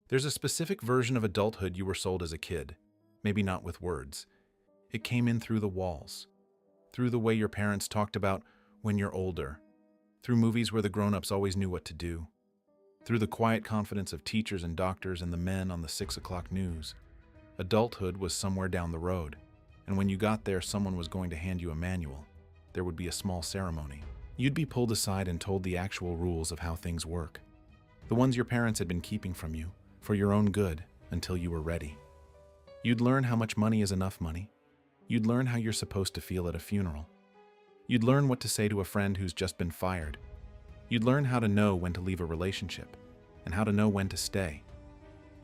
There's a specific version of adulthood you were sold as a kid, maybe not with words. It came in through the walls, through the way your parents talked about when you're older, through movies where the grown-ups always knew what to do, through the quiet confidence of teachers and doctors and the men on the 6 o'clock news. Adulthood was somewhere down the road, and when you got there, someone was going to hand you a manual. There would be a small ceremony. You'd be pulled aside and told the actual rules of how things work, the ones your parents had been keeping from you, for your own good, until you were ready. You'd learn how much money is enough money. You'd learn how you're supposed to feel at a funeral. You'd learn what to say to a friend who's just been fired. You'd learn how to know when to leave a relationship, and how to know when to stay.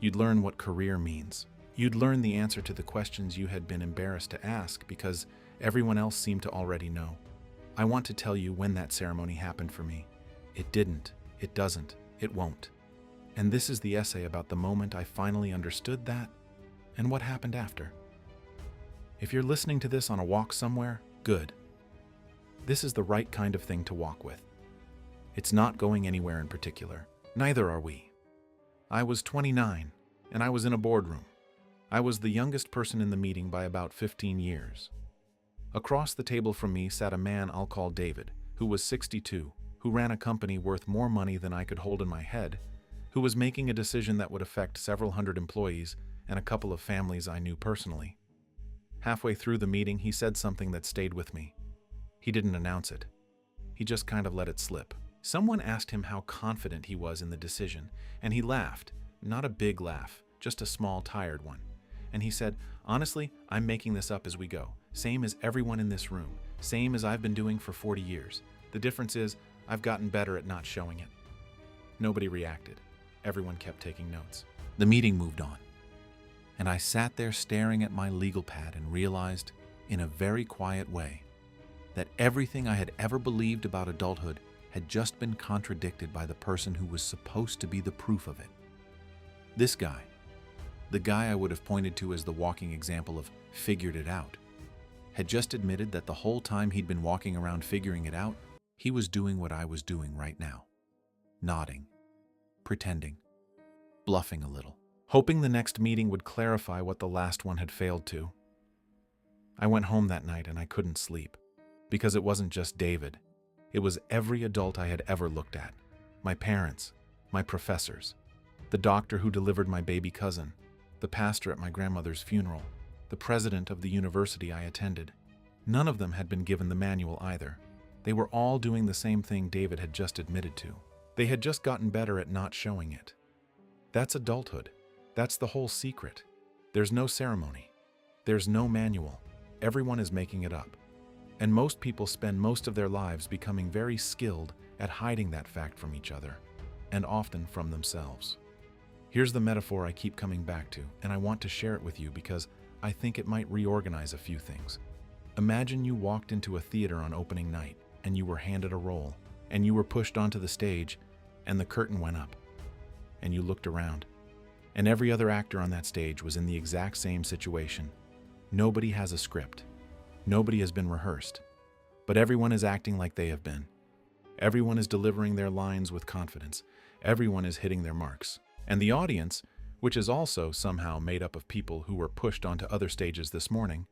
You'd learn what career means. You'd learn the answer to the questions you had been embarrassed to ask because everyone else seemed to already know. I want to tell you when that ceremony happened for me. It didn't, it doesn't, it won't. And this is the essay about the moment I finally understood that and what happened after. If you're listening to this on a walk somewhere, good. This is the right kind of thing to walk with. It's not going anywhere in particular. Neither are we. I was 29, and I was in a boardroom. I was the youngest person in the meeting by about 15 years. Across the table from me sat a man I'll call David, who was 62, who ran a company worth more money than I could hold in my head, who was making a decision that would affect several hundred employees and a couple of families I knew personally. Halfway through the meeting, he said something that stayed with me. He didn't announce it. He just kind of let it slip. Someone asked him how confident he was in the decision, and he laughed. Not a big laugh, just a small, tired one. And he said, "Honestly, I'm making this up as we go. Same as everyone in this room. Same as I've been doing for 40 years. The difference is, I've gotten better at not showing it." Nobody reacted. Everyone kept taking notes. The meeting moved on. And I sat there staring at my legal pad and realized, in a very quiet way, that everything I had ever believed about adulthood had just been contradicted by the person who was supposed to be the proof of it. This guy, the guy I would have pointed to as the walking example of figured it out, had just admitted that the whole time he'd been walking around figuring it out, he was doing what I was doing right now. Nodding, pretending, bluffing a little, hoping the next meeting would clarify what the last one had failed to. I went home that night and I couldn't sleep, because it wasn't just David. It was every adult I had ever looked at. My parents, my professors, the doctor who delivered my baby cousin, the pastor at my grandmother's funeral, the president of the university I attended. None of them had been given the manual either. They were all doing the same thing David had just admitted to. They had just gotten better at not showing it. That's adulthood. That's the whole secret. There's no ceremony. There's no manual. Everyone is making it up. And most people spend most of their lives becoming very skilled at hiding that fact from each other, and often from themselves. Here's the metaphor I keep coming back to, and I want to share it with you because I think it might reorganize a few things. Imagine you walked into a theater on opening night, and you were handed a role, and you were pushed onto the stage, and the curtain went up, and you looked around, and every other actor on that stage was in the exact same situation. Nobody has a script. Nobody has been rehearsed, but everyone is acting like they have been. Everyone is delivering their lines with confidence. Everyone is hitting their marks. And the audience, which is also somehow made up of people who were pushed onto other stages this morning,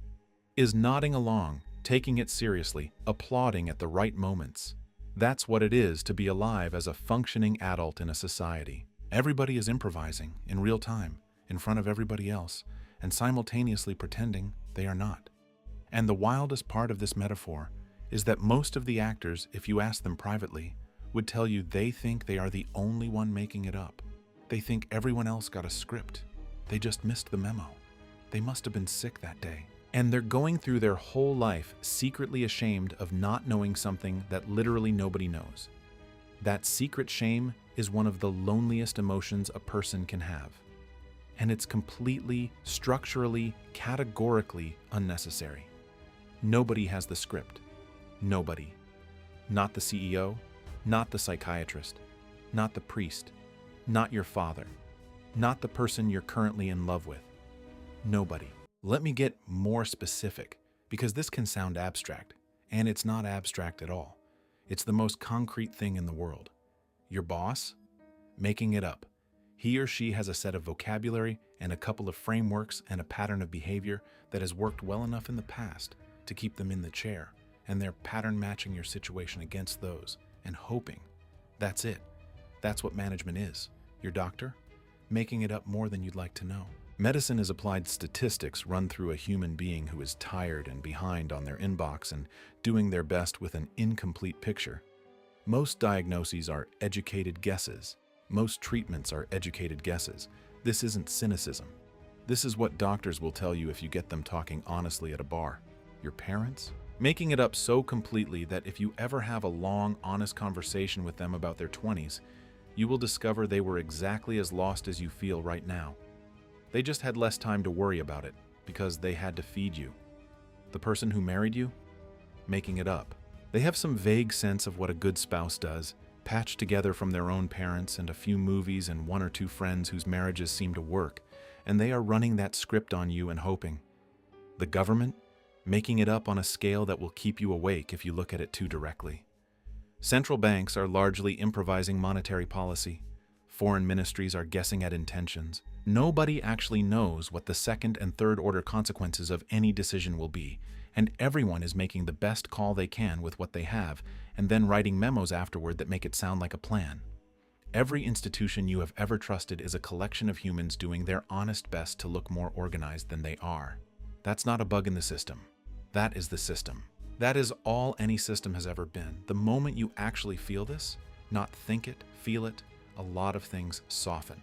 is nodding along, taking it seriously, applauding at the right moments. That's what it is to be alive as a functioning adult in a society. Everybody is improvising in real time, in front of everybody else, and simultaneously pretending they are not. And the wildest part of this metaphor is that most of the actors, if you ask them privately, would tell you they think they are the only one making it up. They think everyone else got a script. They just missed the memo. They must have been sick that day. And they're going through their whole life secretly ashamed of not knowing something that literally nobody knows. That secret shame is one of the loneliest emotions a person can have. And it's completely, structurally, categorically unnecessary. Nobody has the script. Nobody. Not the CEO, not the psychiatrist, not the priest, not your father, not the person you're currently in love with. Nobody. Let me get more specific, because this can sound abstract, and it's not abstract at all. It's the most concrete thing in the world. Your boss? Making it up. He or she has a set of vocabulary and a couple of frameworks and a pattern of behavior that has worked well enough in the past to keep them in the chair, and they're pattern matching your situation against those and hoping. That's it. That's what management is. Your doctor? Making it up more than you'd like to know. Medicine is applied statistics run through a human being who is tired and behind on their inbox and doing their best with an incomplete picture. Most diagnoses are educated guesses. Most treatments are educated guesses. This isn't cynicism. This is what doctors will tell you if you get them talking honestly at a bar. Your parents? Making it up so completely that if you ever have a long, honest conversation with them about their 20s, you will discover they were exactly as lost as you feel right now. They just had less time to worry about it because they had to feed you. The person who married you? Making it up. They have some vague sense of what a good spouse does, patched together from their own parents and a few movies and one or two friends whose marriages seem to work, and they are running that script on you and hoping. The government? Making it up on a scale that will keep you awake if you look at it too directly. Central banks are largely improvising monetary policy. Foreign ministries are guessing at intentions. Nobody actually knows what the second and third order consequences of any decision will be, and everyone is making the best call they can with what they have, and then writing memos afterward that make it sound like a plan. Every institution you have ever trusted is a collection of humans doing their honest best to look more organized than they are. That's not a bug in the system. That is the system. That is all any system has ever been. The moment you actually feel this, not think it, feel it, a lot of things soften.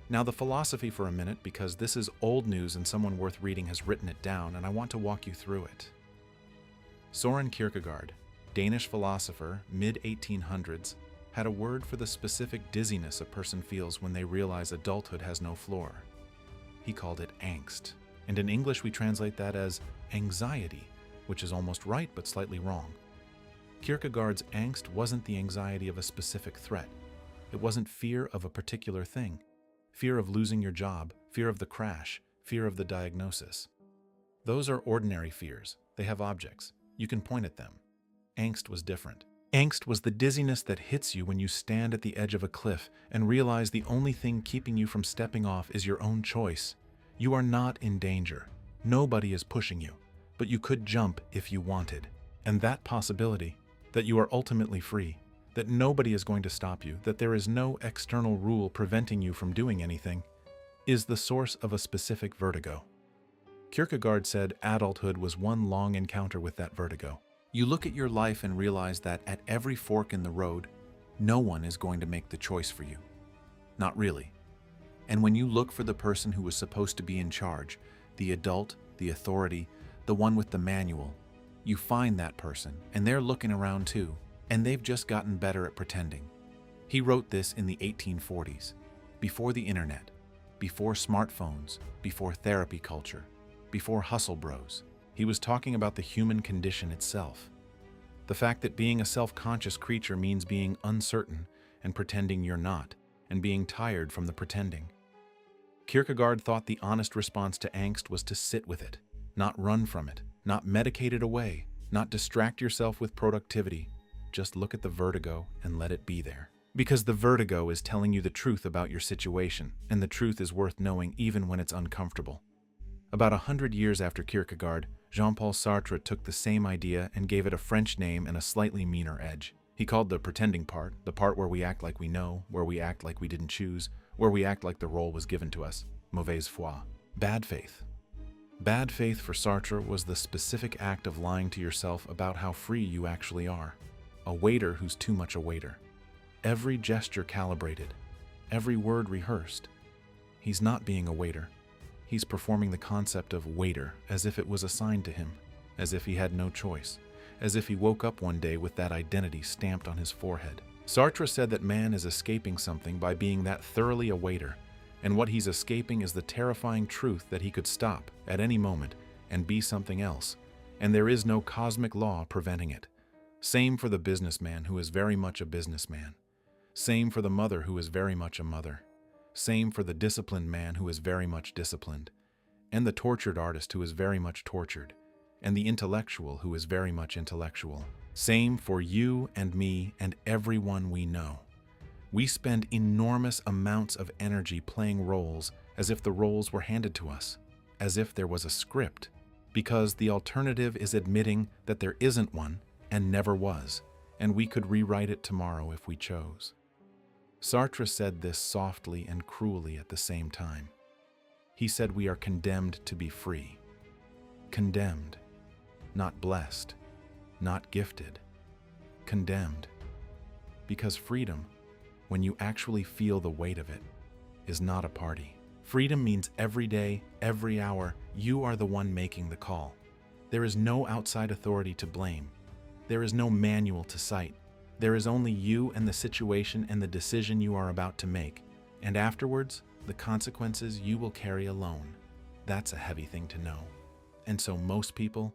Now the philosophy for a minute, because this is old news and someone worth reading has written it down, and I want to walk you through it. Søren Kierkegaard, Danish philosopher, mid-1800s, had a word for the specific dizziness a person feels when they realize adulthood has no floor. He called it angst, and in English we translate that as anxiety, which is almost right but slightly wrong. Kierkegaard's angst wasn't the anxiety of a specific threat. It wasn't fear of a particular thing. Fear of losing your job, fear of the crash, fear of the diagnosis. Those are ordinary fears. They have objects. You can point at them. Angst was different. Angst was the dizziness that hits you when you stand at the edge of a cliff and realize the only thing keeping you from stepping off is your own choice. You are not in danger. Nobody is pushing you, but you could jump if you wanted. And that possibility, that you are ultimately free, that nobody is going to stop you, that there is no external rule preventing you from doing anything, is the source of a specific vertigo. Kierkegaard said adulthood was one long encounter with that vertigo. You look at your life and realize that at every fork in the road, no one is going to make the choice for you. Not really. And when you look for the person who was supposed to be in charge, the adult, the authority, the one with the manual, you find that person, and they're looking around too, and they've just gotten better at pretending. He wrote this in the 1840s, before the internet, before smartphones, before therapy culture, before hustle bros. He was talking about the human condition itself. The fact that being a self-conscious creature means being uncertain and pretending you're not, and being tired from the pretending. Kierkegaard thought the honest response to angst was to sit with it, not run from it, not medicate it away, not distract yourself with productivity. Just look at the vertigo and let it be there. Because the vertigo is telling you the truth about your situation, and the truth is worth knowing even when it's uncomfortable. About 100 years after Kierkegaard, Jean-Paul Sartre took the same idea and gave it a French name and a slightly meaner edge. He called the pretending part, the part where we act like we know, where we act like we didn't choose, where we act like the role was given to us, mauvaise foi, bad faith. Bad faith for Sartre was the specific act of lying to yourself about how free you actually are. A waiter who's too much a waiter. Every gesture calibrated, every word rehearsed. He's not being a waiter. He's performing the concept of waiter as if it was assigned to him, as if he had no choice, as if he woke up one day with that identity stamped on his forehead. Sartre said that man is escaping something by being that thoroughly a waiter, and what he's escaping is the terrifying truth that he could stop at any moment and be something else, and there is no cosmic law preventing it. Same for the businessman who is very much a businessman. Same for the mother who is very much a mother. Same for the disciplined man who is very much disciplined, and the tortured artist who is very much tortured, and the intellectual who is very much intellectual. Same for you and me and everyone we know. We spend enormous amounts of energy playing roles as if the roles were handed to us, as if there was a script, because the alternative is admitting that there isn't one and never was, and we could rewrite it tomorrow if we chose. Sartre said this softly and cruelly at the same time. He said we are condemned to be free. Condemned, not blessed, not gifted. Condemned. Because freedom, when you actually feel the weight of it, is not a party. Freedom means every day, every hour, you are the one making the call. There is no outside authority to blame. There is no manual to cite. There is only you and the situation and the decision you are about to make. And afterwards, the consequences you will carry alone. That's a heavy thing to know. And so most people,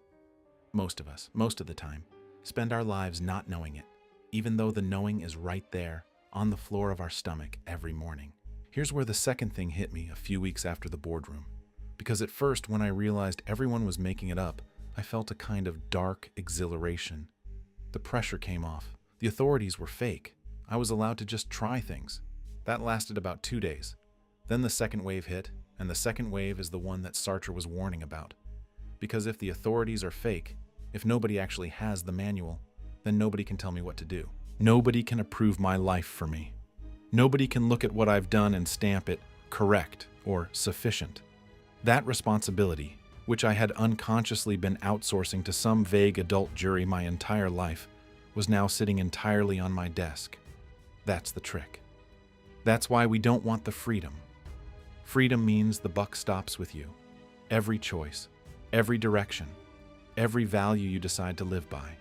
most of us, most of the time, spend our lives not knowing it, even though the knowing is right there, on the floor of our stomach every morning. Here's where the second thing hit me a few weeks after the boardroom. Because at first, when I realized everyone was making it up, I felt a kind of dark exhilaration. The pressure came off. The authorities were fake. I was allowed to just try things. That lasted about 2 days. Then the second wave hit, and the second wave is the one that Sartre was warning about. Because if the authorities are fake, if nobody actually has the manual, then nobody can tell me what to do. Nobody can approve my life for me. Nobody can look at what I've done and stamp it correct or sufficient. That responsibility, which I had unconsciously been outsourcing to some vague adult jury my entire life, was now sitting entirely on my desk. That's the trick. That's why we don't want the freedom. Freedom means the buck stops with you. Every choice, every direction, every value you decide to live by,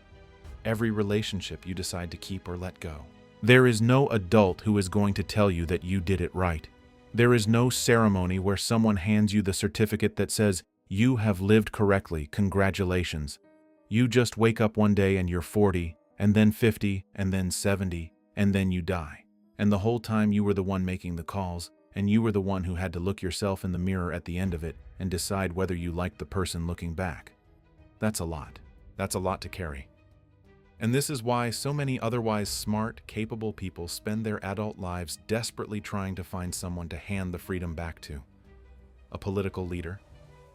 every relationship you decide to keep or let go. There is no adult who is going to tell you that you did it right. There is no ceremony where someone hands you the certificate that says, you have lived correctly, congratulations. You just wake up one day and you're 40, and then 50, and then 70, and then you die. And the whole time you were the one making the calls, and you were the one who had to look yourself in the mirror at the end of it and decide whether you liked the person looking back. That's a lot. That's a lot to carry. And this is why so many otherwise smart, capable people spend their adult lives desperately trying to find someone to hand the freedom back to. A political leader,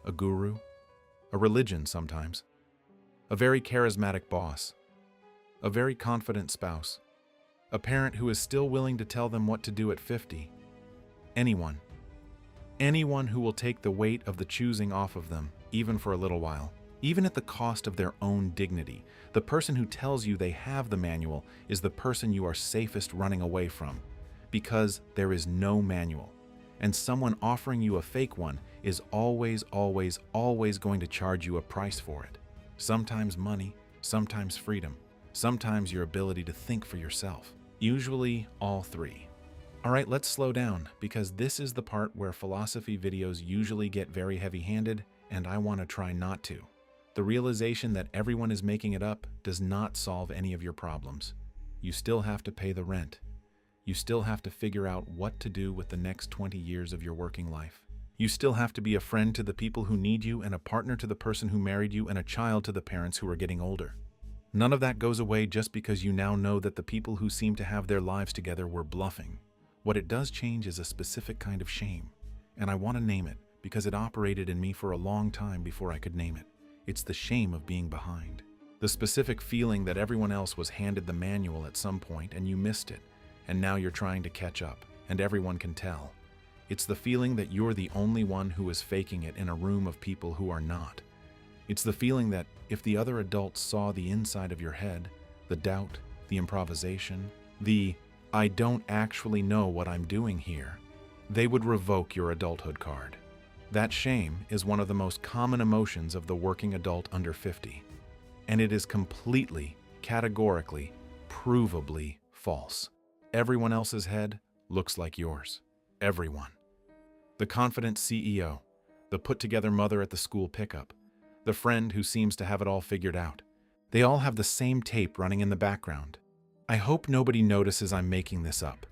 a guru, a religion sometimes, a very charismatic boss, a very confident spouse, a parent who is still willing to tell them what to do at 50. Anyone. Anyone who will take the weight of the choosing off of them, even for a little while. Even at the cost of their own dignity. The person who tells you they have the manual is the person you are safest running away from, because there is no manual. And someone offering you a fake one is always, always, always going to charge you a price for it. Sometimes money, sometimes freedom, sometimes your ability to think for yourself. Usually all three. All right, let's slow down, because this is the part where philosophy videos usually get very heavy-handed, and I want to try not to. The realization that everyone is making it up does not solve any of your problems. You still have to pay the rent. You still have to figure out what to do with the next 20 years of your working life. You still have to be a friend to the people who need you and a partner to the person who married you and a child to the parents who are getting older. None of that goes away just because you now know that the people who seem to have their lives together were bluffing. What it does change is a specific kind of shame, and I want to name it because it operated in me for a long time before I could name it. It's the shame of being behind. The specific feeling that everyone else was handed the manual at some point and you missed it, and now you're trying to catch up, and everyone can tell. It's the feeling that you're the only one who is faking it in a room of people who are not. It's the feeling that if the other adults saw the inside of your head, the doubt, the improvisation, the I don't actually know what I'm doing here, they would revoke your adulthood card. That shame is one of the most common emotions of the working adult under 50, and it is completely, categorically, provably false. Everyone else's head looks like yours. Everyone. The confident CEO, the put-together mother at the school pickup, the friend who seems to have it all figured out. They all have the same tape running in the background. I hope nobody notices I'm making this up.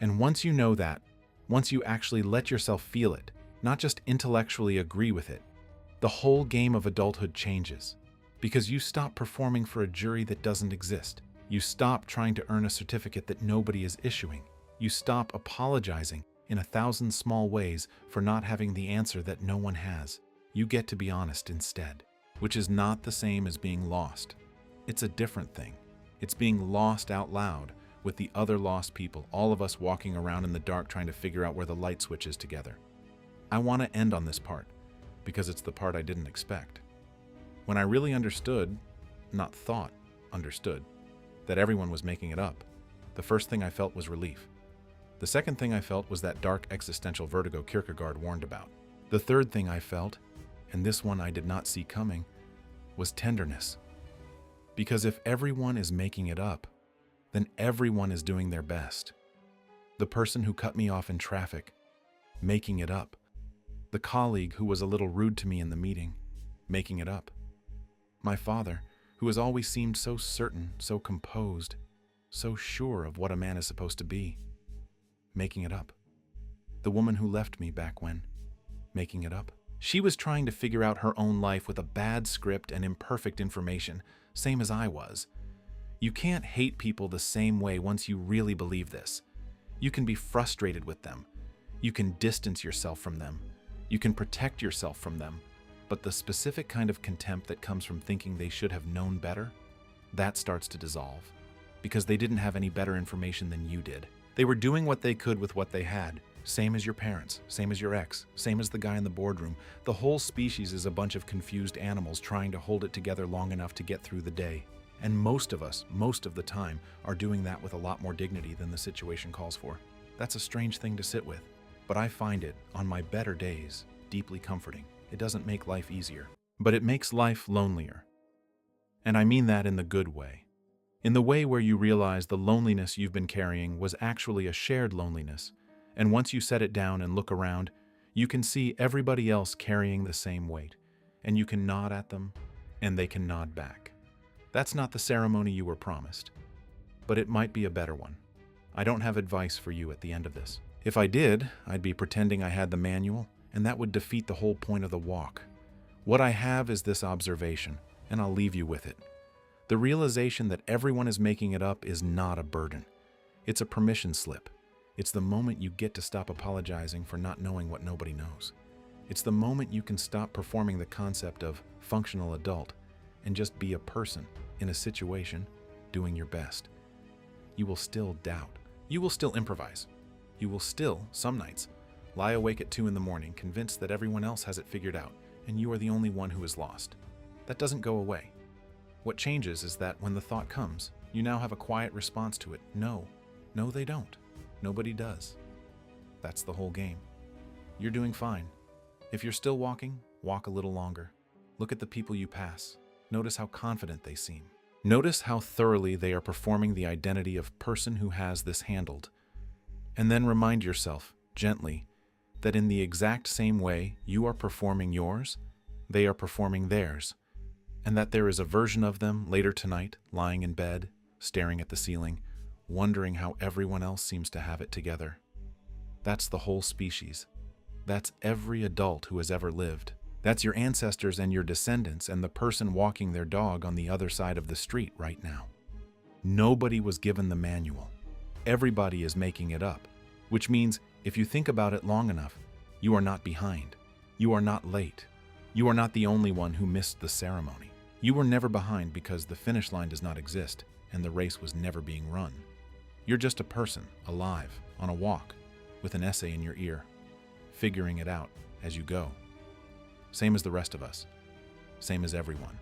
And once you know that, once you actually let yourself feel it, not just intellectually agree with it, the whole game of adulthood changes. Because you stop performing for a jury that doesn't exist. You stop trying to earn a certificate that nobody is issuing. You stop apologizing in 1,000 small ways for not having the answer that no one has. You get to be honest instead, which is not the same as being lost. It's a different thing. It's being lost out loud with the other lost people, all of us walking around in the dark trying to figure out where the light switch is together. I want to end on this part because it's the part I didn't expect. When I really understood, not thought, understood, that everyone was making it up, the first thing I felt was relief. The second thing I felt was that dark existential vertigo Kierkegaard warned about. The third thing I felt, and this one I did not see coming, was tenderness. Because if everyone is making it up, then everyone is doing their best. The person who cut me off in traffic, making it up. The colleague who was a little rude to me in the meeting, making it up. My father, who has always seemed so certain, so composed, so sure of what a man is supposed to be, making it up. The woman who left me back when, making it up. She was trying to figure out her own life with a bad script and imperfect information, same as I was. You can't hate people the same way once you really believe this. You can be frustrated with them. You can distance yourself from them. You can protect yourself from them. But the specific kind of contempt that comes from thinking they should have known better, that starts to dissolve. Because they didn't have any better information than you did. They were doing what they could with what they had. Same as your parents, same as your ex, same as the guy in the boardroom. The whole species is a bunch of confused animals trying to hold it together long enough to get through the day. And most of us, most of the time, are doing that with a lot more dignity than the situation calls for. That's a strange thing to sit with, but I find it, on my better days, deeply comforting. It doesn't make life easier, but it makes life lonelier. And I mean that in the good way. In the way where you realize the loneliness you've been carrying was actually a shared loneliness, and once you set it down and look around, you can see everybody else carrying the same weight, and you can nod at them, and they can nod back. That's not the ceremony you were promised, but it might be a better one. I don't have advice for you at the end of this. If I did, I'd be pretending I had the manual, and that would defeat the whole point of the walk. What I have is this observation, and I'll leave you with it. The realization that everyone is making it up is not a burden. It's a permission slip. It's the moment you get to stop apologizing for not knowing what nobody knows. It's the moment you can stop performing the concept of functional adult and just be a person in a situation doing your best. You will still doubt. You will still improvise. You will still, some nights, lie awake at 2 a.m. convinced that everyone else has it figured out and you are the only one who is lost. That doesn't go away. What changes is that when the thought comes, you now have a quiet response to it. No, they don't. Nobody does. That's the whole game. You're doing fine. If you're still walking, walk a little longer. Look at the people you pass. Notice how confident they seem. Notice how thoroughly they are performing the identity of person who has this handled. And then remind yourself, gently, that in the exact same way you are performing yours, they are performing theirs, and that there is a version of them later tonight, lying in bed, staring at the ceiling, wondering how everyone else seems to have it together. That's the whole species. That's every adult who has ever lived. That's your ancestors and your descendants and the person walking their dog on the other side of the street right now. Nobody was given the manual. Everybody is making it up, which means if you think about it long enough, you are not behind. You are not late. You are not the only one who missed the ceremony. You were never behind because the finish line does not exist and the race was never being run. You're just a person, alive, on a walk, with an essay in your ear, figuring it out as you go. Same as the rest of us. Same as everyone.